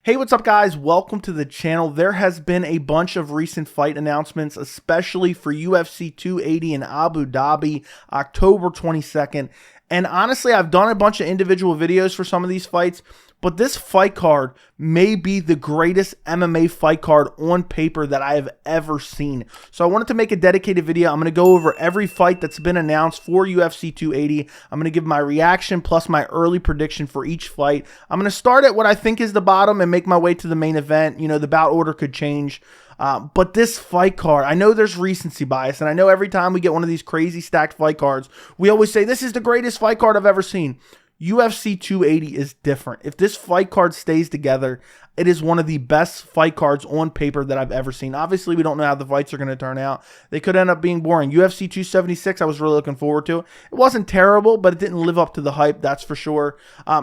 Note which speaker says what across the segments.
Speaker 1: Hey, what's up guys? Welcome to the channel. There has been a bunch of recent fight announcements, especially for UFC 280 in Abu Dhabi, October 22nd. And honestly, I've done a bunch of individual videos for some of these fights, but this fight card may be the greatest MMA fight card on paper that I have ever seen. So I wanted to make a dedicated video. I'm going to go over every fight that's been announced for UFC 280. I'm going to give my reaction plus my early prediction for each fight. I'm going to start at what I think is the bottom and make my way to the main event. You know, the bout order could change. But this fight card, I know there's recency bias, and I know every time we get one of these crazy stacked fight cards, we always say, this is the greatest fight card I've ever seen. UFC 280 is different. If this fight card stays together, it is one of the best fight cards on paper that I've ever seen. Obviously, we don't know how the fights are going to turn out. They could end up being boring. UFC 276, I was really looking forward to. It wasn't terrible, but it didn't live up to the hype, that's for sure.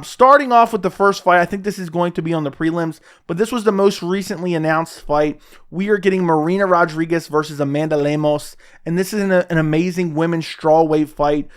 Speaker 1: Starting off with the first fight, I think this is going to be on the prelims, but this was the most recently announced fight. We are getting Marina Rodriguez versus Amanda Lemos, and this is an amazing women's strawweight fight.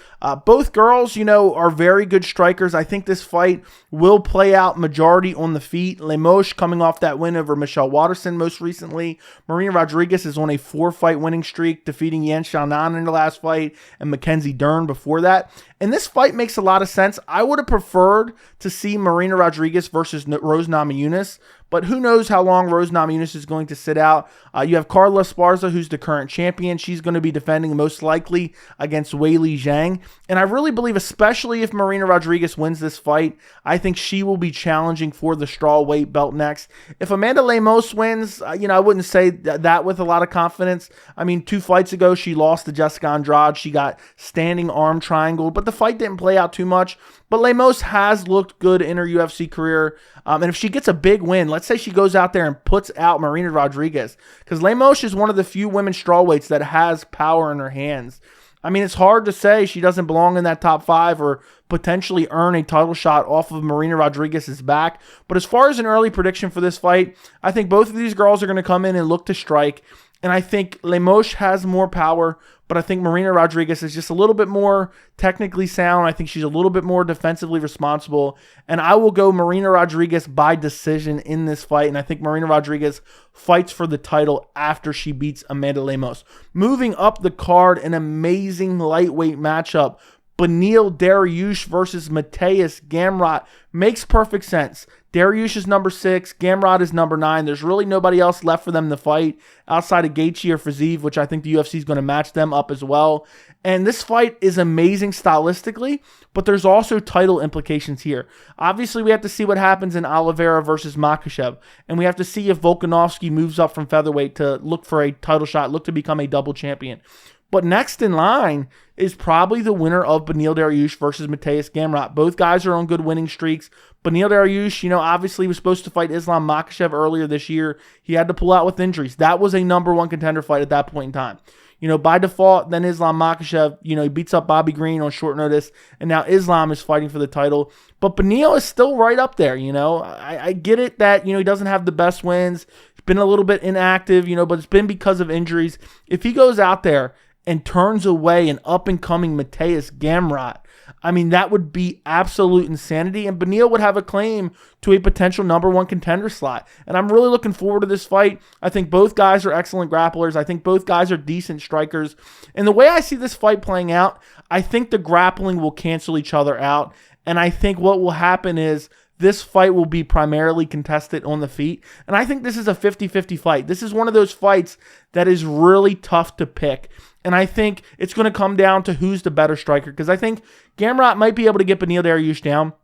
Speaker 1: Both girls, you know, are very good strikers. I think this fight will play out majority on the feet. Lemos coming off that win over Michelle Waterson most recently. Marina Rodriguez is on a 4-fight winning streak, defeating Yan Xiaonan in the last fight and Mackenzie Dern before that. And this fight makes a lot of sense. I would have preferred to see Marina Rodriguez versus Rose Namajunas, but who knows how long Rose Namajunas is going to sit out. You have Carla Esparza, who's the current champion. She's going to be defending most likely against Weili Zhang. And I really believe, especially if Marina Rodriguez wins this fight, I think she will be challenging for the strawweight belt next. If Amanda Lemos wins, you know, I wouldn't say that with a lot of confidence. I mean, 2 fights ago, she lost to Jessica Andrade. She got standing arm triangle, but the fight didn't play out too much. But Lemos has looked good in her UFC career. And if she gets a big win, let's say she goes out there and puts out Marina Rodriguez, because Lemos is one of the few women strawweights that has power in her hands. I mean, it's hard to say she doesn't belong in that top 5 or potentially earn a title shot off of Marina Rodriguez's back. But as far as an early prediction for this fight, I think both of these girls are going to come in and look to strike. And I think Lemos has more power, but I think Marina Rodriguez is just a little bit more technically sound. I think she's a little bit more defensively responsible. And I will go Marina Rodriguez by decision in this fight. And I think Marina Rodriguez fights for the title after she beats Amanda Lemos. Moving up the card, an amazing lightweight matchup. Beneil Dariush versus Mateusz Gamrot makes perfect sense. Dariush is number 6. Gamrot is number 9. There's really nobody else left for them to fight outside of Gaethje or Fiziev, which I think the UFC is going to match them up as well. And this fight is amazing stylistically, but there's also title implications here. Obviously, we have to see what happens in Oliveira versus Makhachev, and we have to see if Volkanovski moves up from featherweight to look for a title shot, look to become a double champion. But next in line is probably the winner of Beneil Dariush versus Mateusz Gamrot. Both guys are on good winning streaks. Beneil Dariush, you know, obviously was supposed to fight Islam Makhachev earlier this year. He had to pull out with injuries. That was a #1 contender fight at that point in time. You know, by default, then Islam Makhachev, you know, he beats up Bobby Green on short notice, and now Islam is fighting for the title. But Beneil is still right up there, you know. I get it that, you know, he doesn't have the best wins. He's been a little bit inactive, you know, but it's been because of injuries. If he goes out there and turns away an up-and-coming Mateusz Gamrot, I mean, that would be absolute insanity, and Beneil would have a claim to a potential #1 contender slot. And I'm really looking forward to this fight. I think both guys are excellent grapplers. I think both guys are decent strikers. And the way I see this fight playing out, I think the grappling will cancel each other out, and I think what will happen is this fight will be primarily contested on the feet. And I think this is a 50-50 fight. This is one of those fights that is really tough to pick. And I think it's going to come down to who's the better striker. Because I think Gamrot might be able to get Beneil Dariush down.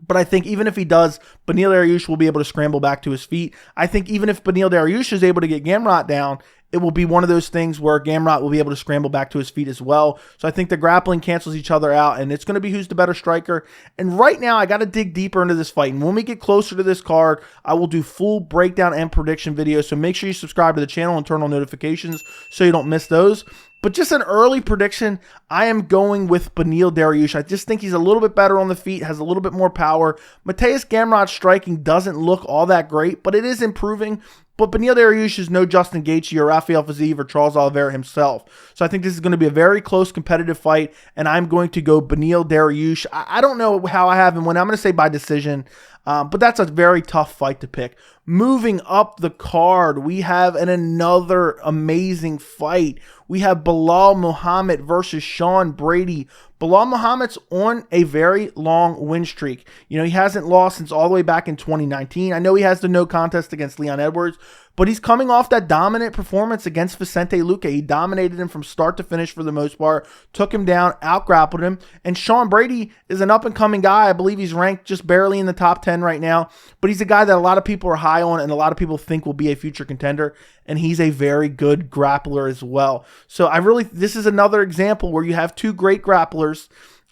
Speaker 1: But I think even if he does, Beneil Dariush will be able to scramble back to his feet. I think even if Beneil Dariush is able to get Gamrot down, it will be one of those things where Gamrot will be able to scramble back to his feet as well. So I think the grappling cancels each other out, and it's going to be who's the better striker. And right now, I got to dig deeper into this fight. And when we get closer to this card, I will do full breakdown and prediction videos. So make sure you subscribe to the channel and turn on notifications so you don't miss those. But just an early prediction, I am going with Beneil Dariush. I just think he's a little bit better on the feet, has a little bit more power. Mateusz Gamrot's striking doesn't look all that great, but it is improving. But Beneil Dariush is no Justin Gaethje or Rafael Fiziev or Charles Oliveira himself. So I think this is going to be a very close competitive fight, and I'm going to go Beneil Dariush. I don't know how I have him when I'm going to say by decision, but that's a very tough fight to pick. Moving up the card, we have another amazing fight. We have Belal Muhammed versus Sean Brady. Belal Muhammad's on a very long win streak. You know, he hasn't lost since all the way back in 2019. I know he has the no contest against Leon Edwards, but he's coming off that dominant performance against Vicente Luque. He dominated him from start to finish for the most part, took him down, out-grappled him. And Sean Brady is an up-and-coming guy. I believe he's ranked just barely in the top 10 right now, but he's a guy that a lot of people are high on and a lot of people think will be a future contender, and he's a very good grappler as well. So this is another example where you have two great grapplers,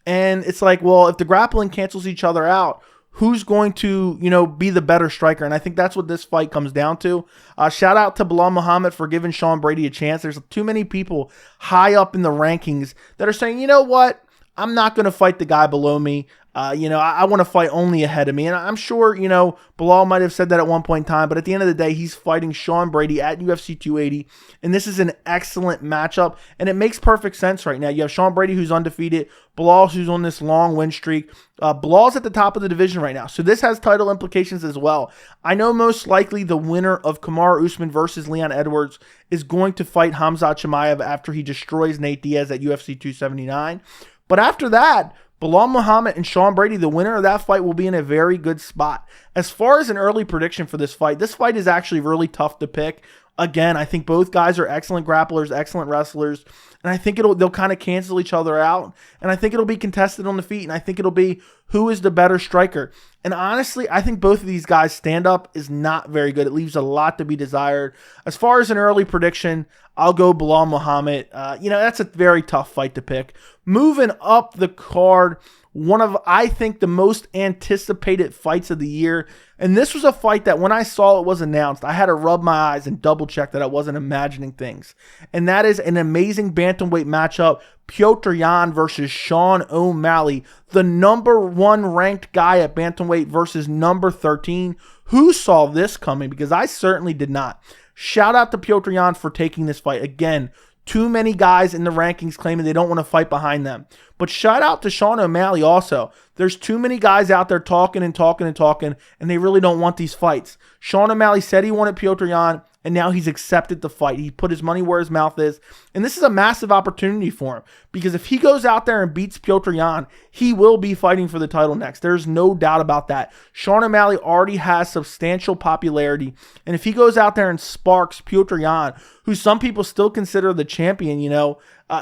Speaker 1: and it's like, well, if the grappling cancels each other out, who's going to, be the better striker? And I think that's what this fight comes down to. Shout out to Belal Muhammed for giving Sean Brady a chance. There's too many people high up in the rankings that are saying, you know what? I'm not going to fight the guy below me. I want to fight only ahead of me. And I'm sure, Belal might have said that at one point in time, but at the end of the day, he's fighting Sean Brady at UFC 280. And this is an excellent matchup. And it makes perfect sense right now. You have Sean Brady, who's undefeated. Belal, who's on this long win streak. Belal's at the top of the division right now. So this has title implications as well. I know most likely the winner of Kamaru Usman versus Leon Edwards is going to fight Khamzat Chimaev after he destroys Nate Diaz at UFC 279. But after that, Belal Muhammed and Sean Brady, the winner of that fight, will be in a very good spot. As far as an early prediction for this fight is actually really tough to pick. Again, I think both guys are excellent grapplers, excellent wrestlers, and I think they'll kind of cancel each other out, and I think it'll be contested on the feet, and I think it'll be who is the better striker. And honestly, I think both of these guys' stand-up is not very good. It leaves a lot to be desired. As far as an early prediction, I'll go Belal Muhammed. That's a very tough fight to pick. Moving up the card, one of, I think, the most anticipated fights of the year. And this was a fight that when I saw it was announced, I had to rub my eyes and double check that I wasn't imagining things. And that is an amazing bantamweight matchup, Petr Yan versus Sean O'Malley, the number 1 ranked guy at bantamweight versus number 13. Who saw this coming? Because I certainly did not. Shout out to Petr Yan for taking this fight. Again, too many guys in the rankings claiming they don't want to fight behind them. But shout out to Sean O'Malley also. There's too many guys out there talking, and they really don't want these fights. Sean O'Malley said he wanted Petr Yan, and now he's accepted the fight. He put his money where his mouth is. And this is a massive opportunity for him, because if he goes out there and beats Petr Yan, he will be fighting for the title next. There's no doubt about that. Sean O'Malley already has substantial popularity, and if he goes out there and sparks Petr Yan, who some people still consider the champion,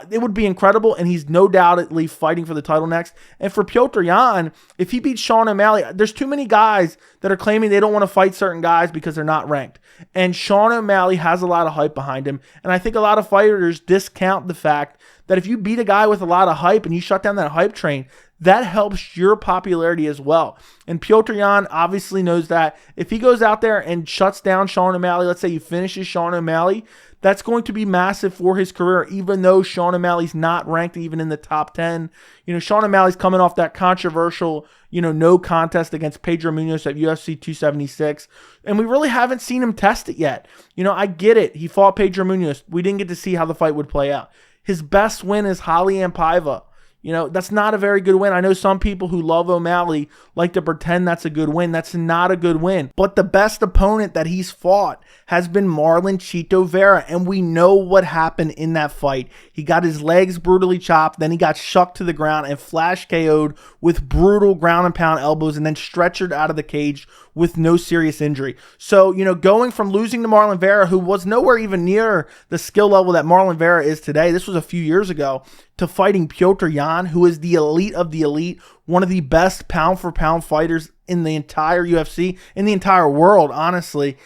Speaker 1: it would be incredible, and he's no doubtedly fighting for the title next. And for Petr Yan, if he beats Sean O'Malley, there's too many guys that are claiming they don't want to fight certain guys because they're not ranked. And Sean O'Malley has a lot of hype behind him, and I think a lot of fighters discount the fact that if you beat a guy with a lot of hype and you shut down that hype train, that helps your popularity as well. And Petr Yan obviously knows that. If he goes out there and shuts down Sean O'Malley, let's say he finishes Sean O'Malley, that's going to be massive for his career, even though Sean O'Malley's not ranked even in the top 10. Sean O'Malley's coming off that controversial, no contest against Pedro Munoz at UFC 276. And we really haven't seen him test it yet. I get it. He fought Pedro Munoz. We didn't get to see how the fight would play out. His best win is Raulian Paiva. That's not a very good win. I know some people who love O'Malley like to pretend that's a good win. That's not a good win. But the best opponent that he's fought has been Marlon Chito Vera, and we know what happened in that fight. He got his legs brutally chopped, then he got shucked to the ground and flash KO'd with brutal ground and pound elbows, and then stretchered out of the cage with no serious injury. So, going from losing to Marlon Vera, who was nowhere even near the skill level that Marlon Vera is today, this was a few years ago, to fighting Petr Yan, who is the elite of the elite, one of the best pound-for-pound fighters in the entire UFC, in the entire world, honestly.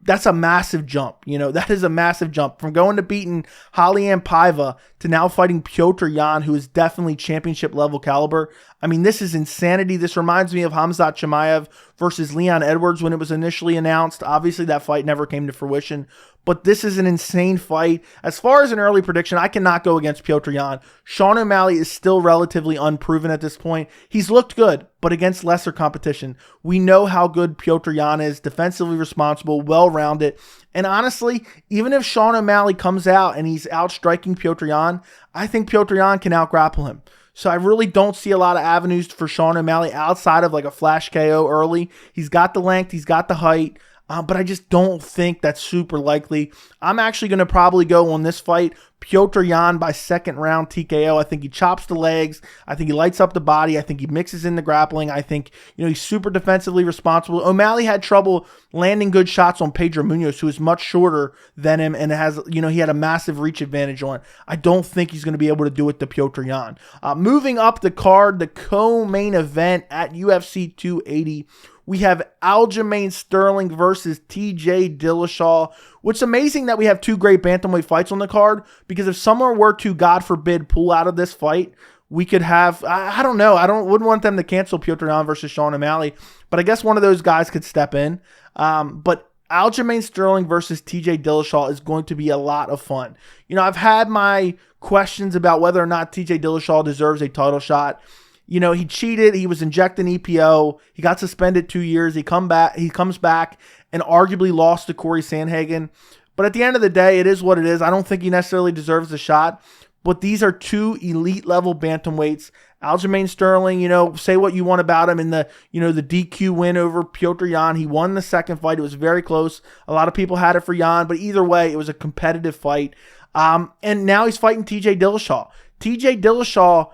Speaker 1: That's a massive jump. That is a massive jump. From going to beating Raulian Paiva to now fighting Petr Yan, who is definitely championship level caliber. I mean, this is insanity. This reminds me of Khamzat Chimaev versus Leon Edwards when it was initially announced. Obviously, that fight never came to fruition, but this is an insane fight. As far as an early prediction, I cannot go against Petr Yan. Sean O'Malley is still relatively unproven at this point. He's looked good, but against lesser competition. We know how good Petr Yan is, defensively responsible, well-rounded. And honestly, even if Sean O'Malley comes out and he's outstriking Petr Yan, I think Petr Yan can out-grapple him. So I really don't see a lot of avenues for Sean O'Malley outside of like a flash KO early. He's got the length, he's got the height, but I just don't think that's super likely. I'm actually going to probably go on this fight Petr Yan by second round TKO. I think he chops the legs. I think he lights up the body. I think he mixes in the grappling. I think, he's super defensively responsible. O'Malley had trouble landing good shots on Pedro Munoz, who is much shorter than him and has, he had a massive reach advantage on. I don't think he's going to be able to do it to Petr Yan. Moving up the card, the co-main event at UFC 280, we have Aljamain Sterling versus TJ Dillashaw, which is amazing that we have two great bantamweight fights on the card, because if someone were to, God forbid, pull out of this fight, we could have, I don't know, wouldn't want them to cancel Petr Yan versus Sean O'Malley, but I guess one of those guys could step in. But Aljamain Sterling versus TJ Dillashaw is going to be a lot of fun. I've had my questions about whether or not TJ Dillashaw deserves a title shot. He cheated. He was injecting EPO. He got suspended 2 years. He comes back and arguably lost to Corey Sandhagen. But at the end of the day, it is what it is. I don't think he necessarily deserves the shot. But these are two elite level bantamweights. Aljamain Sterling, say what you want about him in the, the DQ win over Petr Yan. He won the second fight. It was very close. A lot of people had it for Yan, but either way, it was a competitive fight. And now he's fighting TJ Dillashaw. TJ Dillashaw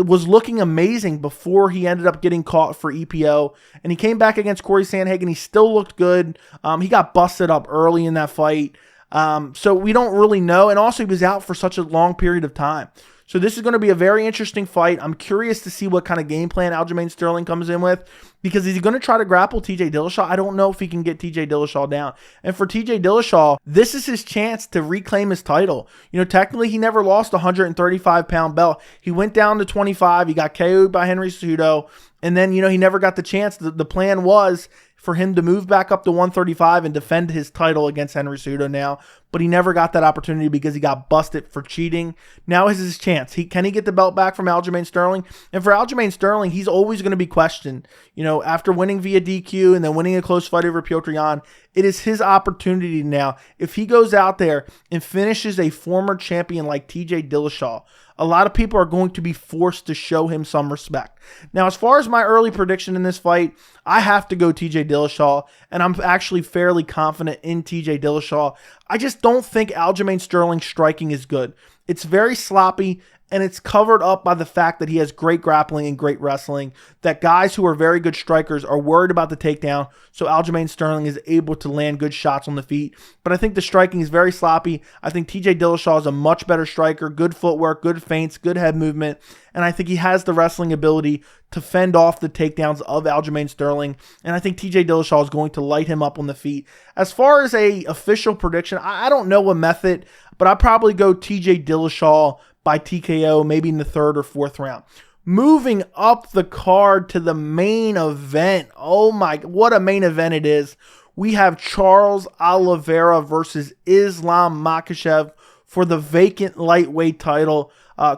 Speaker 1: was looking amazing before he ended up getting caught for EPO, and he came back against Corey Sandhagen. He still looked good. He got busted up early in that fight, so we don't really know. And also, he was out for such a long period of time. So this is going to be a very interesting fight. I'm curious to see what kind of game plan Aljamain Sterling comes in with, because is he going to try to grapple TJ Dillashaw? I don't know if he can get TJ Dillashaw down. And for TJ Dillashaw, this is his chance to reclaim his title. Technically he never lost a 135-pound belt. He went down to 25. He got KO'd by Henry Cejudo. And then, he never got the chance. The plan was for him to move back up to 135 and defend his title against Henry Cejudo now, but he never got that opportunity because he got busted for cheating. Now is his chance. Can he get the belt back from Aljamain Sterling? And for Aljamain Sterling, he's always going to be questioned. After winning via DQ and then winning a close fight over Petr Yan, it is his opportunity now. If he goes out there and finishes a former champion like TJ Dillashaw, a lot of people are going to be forced to show him some respect. Now, as far as my early prediction in this fight, I have to go TJ Dillashaw, and I'm actually fairly confident in TJ Dillashaw. I just don't think Aljamain Sterling's striking is good. It's very sloppy, and it's covered up by the fact that he has great grappling and great wrestling, that guys who are very good strikers are worried about the takedown, so Aljamain Sterling is able to land good shots on the feet. But I think the striking is very sloppy. I think TJ Dillashaw is a much better striker, good footwork, good feints, good head movement, and I think he has the wrestling ability to fend off the takedowns of Aljamain Sterling, and I think TJ Dillashaw is going to light him up on the feet. As far as a official prediction, I don't know a method, but I'd probably go TJ Dillashaw by TKO, maybe in the third or fourth round. Moving up the card to the main event. Oh my, what a main event it is. We have Charles Oliveira versus Islam Makhachev for the vacant lightweight title.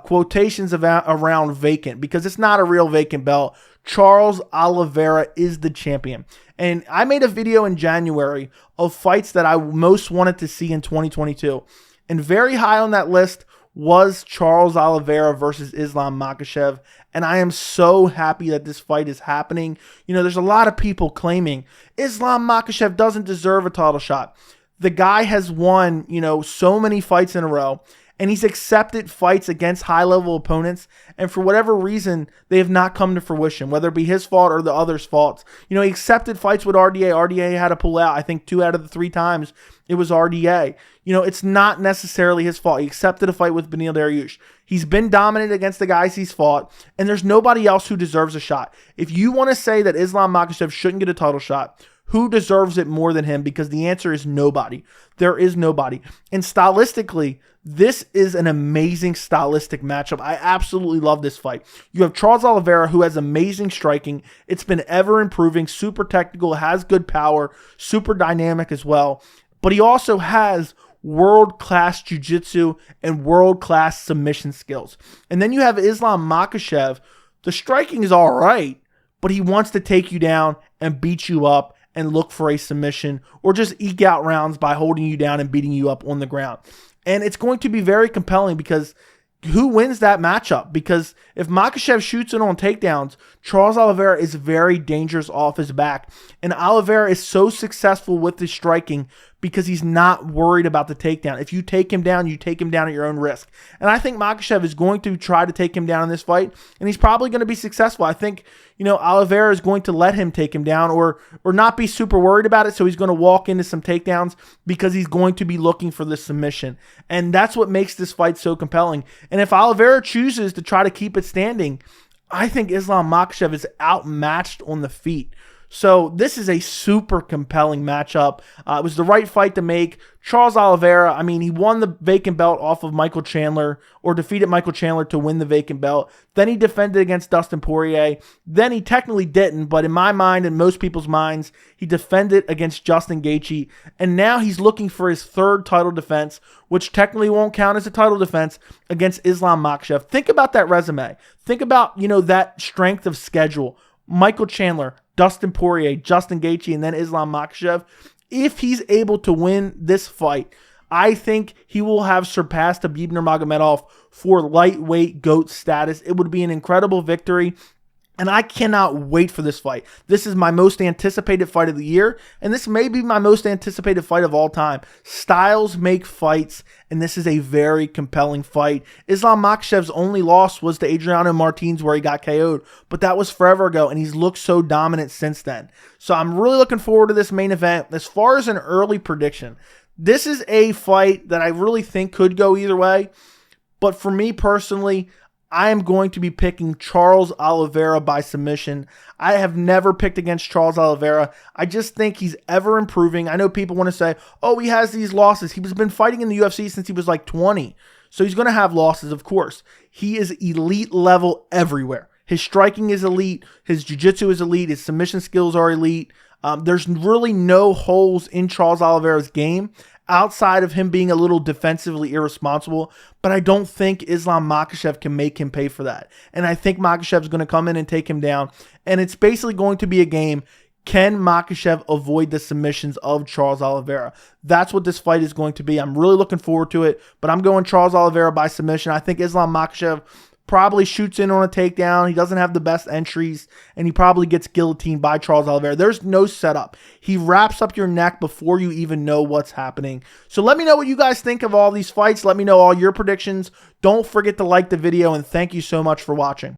Speaker 1: Quotations around vacant, because it's not a real vacant belt. Charles Oliveira is the champion. And I made a video in January of fights that I most wanted to see in 2022. And very high on that list was Charles Oliveira versus Islam Makhachev, and I am so happy that this fight is happening. There's a lot of people claiming Islam Makhachev doesn't deserve a title shot. The guy has won, so many fights in a row, and he's accepted fights against high-level opponents, and for whatever reason, they have not come to fruition, whether it be his fault or the other's faults. He accepted fights with RDA. RDA had to pull out. I think 2 out of the 3 times it was RDA. It's not necessarily his fault. He accepted a fight with Beneil Dariush. He's been dominant against the guys he's fought, and there's nobody else who deserves a shot. If you want to say that Islam Makhachev shouldn't get a title shot, who deserves it more than him, because the answer is nobody. There is nobody. And stylistically, this is an amazing stylistic matchup. I absolutely love this fight. You have Charles Oliveira, who has amazing striking. It's been ever improving, super technical, has good power, super dynamic as well. But he also has world-class jiu-jitsu and world-class submission skills. And then you have Islam Makhachev. The striking is all right, but he wants to take you down and beat you up and look for a submission, or just eke out rounds by holding you down and beating you up on the ground. And it's going to be very compelling, because who wins that matchup? Because if Makhachev shoots it on takedowns, Charles Oliveira is very dangerous off his back. And Oliveira is so successful with his striking because he's not worried about the takedown. If you take him down, you take him down at your own risk. And I think Makhachev is going to try to take him down in this fight, and he's probably going to be successful. I think, Oliveira is going to let him take him down, or not be super worried about it, so he's going to walk into some takedowns because he's going to be looking for the submission. And that's what makes this fight so compelling. And if Oliveira chooses to try to keep it standing, I think Islam Makhachev is outmatched on the feet. So this is a super compelling matchup. It was the right fight to make. Charles Oliveira, he won the vacant belt off of Michael Chandler, or defeated Michael Chandler to win the vacant belt. Then he defended against Dustin Poirier. Then he technically didn't, but in my mind and most people's minds, he defended against Justin Gaethje. And now he's looking for his third title defense, which technically won't count as a title defense, against Islam Makhachev. Think about that resume. Think about, that strength of schedule. Michael Chandler, Dustin Poirier, Justin Gaethje, and then Islam Makhachev. If he's able to win this fight, I think he will have surpassed Khabib Nurmagomedov for lightweight GOAT status. It would be an incredible victory, and I cannot wait for this fight. This is my most anticipated fight of the year, and this may be my most anticipated fight of all time. Styles make fights, and this is a very compelling fight. Islam Makhachev's only loss was to Adriano Martins, where he got KO'd, but that was forever ago, and he's looked so dominant since then. So I'm really looking forward to this main event. As far as an early prediction, this is a fight that I really think could go either way, but for me personally, I am going to be picking Charles Oliveira by submission. I have never picked against Charles Oliveira. I just think he's ever improving. I know people want to say, oh, he has these losses. He's been fighting in the UFC since he was like 20. So he's going to have losses, of course. He is elite level everywhere. His striking is elite. His jiu-jitsu is elite. His submission skills are elite. There's really no holes in Charles Oliveira's game outside of him being a little defensively irresponsible, but I don't think Islam Makhachev can make him pay for that. And I think Makhachev's going to come in and take him down, and it's basically going to be a game. Can Makhachev avoid the submissions of Charles Oliveira? That's what this fight is going to be. I'm really looking forward to it, but I'm going Charles Oliveira by submission. I think Islam Makhachev probably shoots in on a takedown. He doesn't have the best entries, and he probably gets guillotined by Charles Oliveira. There's no setup. He wraps up your neck before you even know what's happening. So let me know what you guys think of all these fights. Let me know all your predictions. Don't forget to like the video, and thank you so much for watching.